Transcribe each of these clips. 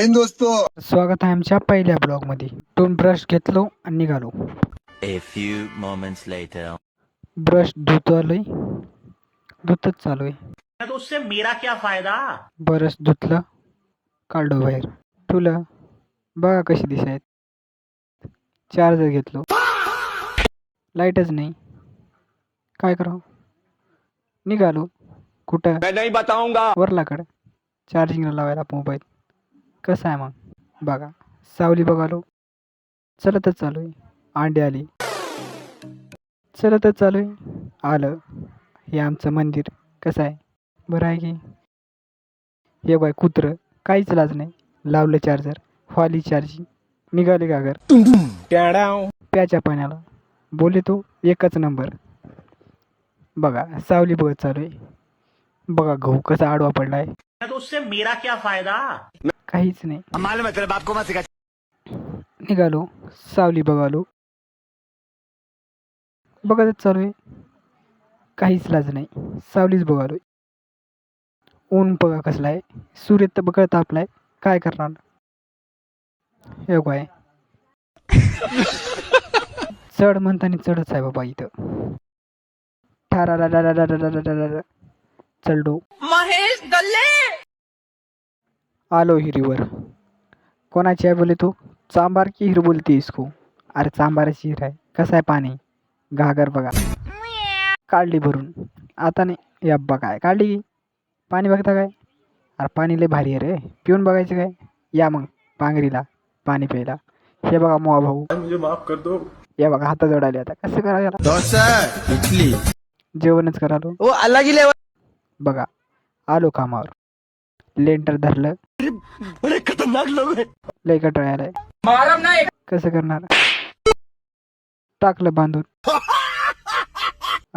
हिंद दोस्तों. स्वागत आहे आमच्या पहिल्या ब्लॉग मध्ये. टूथब्रश घेतलो आणि निघालो. A few moments later. Brush धुतोय, धुतच चालू आहे. तो उससे मेरा क्या फायदा. ब्रश धुतलं, काढलो बाहेर, ठुलं. बघा कशी दिसायत. चार्जर घेतलो, लाईटच नाही. काय करावं. निघालो. कुठं. मैं नहीं बताऊंगा. वरलाकडं चार्जिंगला लावायला मोबाईल. कसं आहे मग बघा. सावली बघालो. चलतच चालू आहे. अंडी आली. चलतच चालू आहे. आलं. हे आमचं मंदिर. कसं आहे, बरं आहे की. हे बाय कुत्रं, काहीच लाज नाही. लावलं चार्जर, फाली चार्जिंग, निघाले का घर. प्याच्या पाण्याला बोले तो एकच नंबर. बघा सावली बघत चालू आहे. बघा गहू कसा आडवा पडलाय. तो उससे मेरा क्या फायदा. काहीच नाही. मालूम है तेरे बाप को मत सिखा. निघालो. सावली बघालो. बघतच चालू आहे. काहीच लाज नाही. सावलीच बघालो. ऊन बघा कसला आहे. सूर्य तर बघत तापलाय. काय करणार. हे काय चढ म्हणताना चढच आहे बाबा इथं. चढलो. महेश गल्ले आलो हिरीवर. कोणाची आहे बोले तू. चांबार की हिर बोलती इसको. अरे चांबाराची हिर आहे. कसं आहे पाणी. घागर बघा. काढली भरून. आता नाही या बघा काढली. पाणी बघता काय. अरे पाणी लय भारी आहे रे. पिऊन बघायचं काय. या मग पांगरीला पाणी प्यायला. हे बघा मोहा भाऊ. मुझे माफ कर दो. या बघा हातात जोडाले. आता कसं करायला. डोसा इडली. जेवणच करालो. वो अलग ही लेवल. बघा आलो कामावर. लेंटर धरलं. बड़े खतरनाक लोग हैं. लय कटाळ्याला. मारम नाही. कसं करणार. टाकलं बांधून.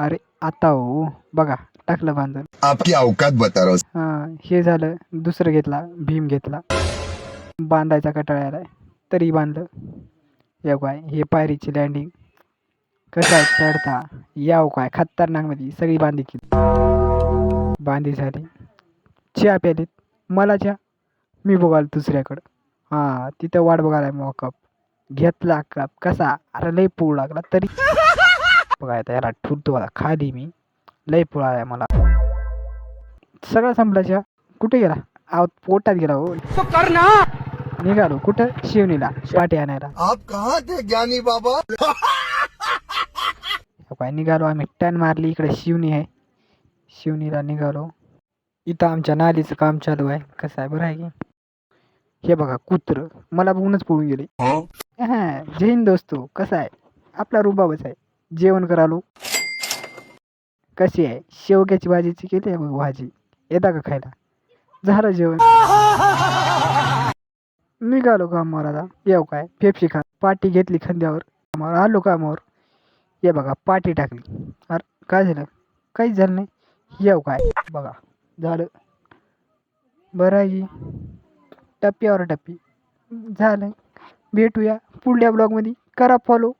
अरे आता हो बघा टाकलं बांधून. आपकी औकात बता रहा हूँ. हा हे झालं. दुसरं घेतला भीम घेतला. बांधायचा कटाळ्याला तरी बांधलं. या काय हे पायरीची लँडिंग. कसं आहे चढता. याव काय खतरनाक मध्ये सगळी बांधी केली. बांधी झाली. चहा प्यालीत. मला चहा. मी बघाल दुसऱ्याकडं. हा तिथं वाट बघायला मग कप घेतला. कप कसा. अरे लय पूळ लागला तरी बघा याला ठुलतो मला खाली मी. लय पूळ आहे मला. सगळं संपला चहा. कुठे गेला. आव पोटात गेला हो. निघालो कुठं शिवणीला पाठी आणायला. आप कहाँ थे ज्ञानी बाबा. काय निघालो आम्ही. टन मारली. इकडे शिवणी आहे. शिवणीला निघालो. इथं आमच्या नालीचं काम चालू आहे. कसं आहे बरं आहे की. हे बघा कुत्र मला बघूनच पळून गेले. हा जय हिंद दोस्तो. कसं आहे आपला रुबाबच आहे. जेवण करालो. कशी आहे शेवग्याची भाजीची केली आहे बघ भाजी. येता का खायला. झालं जेवण. निघालो कामावर आता. येऊ काय फेफशी खा. पाटी घेतली खांद्यावर. कामावर आलो कामावर. ये बघा पाटी टाकली. अरे काय झालं. काहीच झालं नाही. येऊ काय बघा झालं. बरं आहे की. टप्प्यावर टप्पी झालं. भेटूया पुढल्या ब्लॉगमध्ये. करा फॉलो.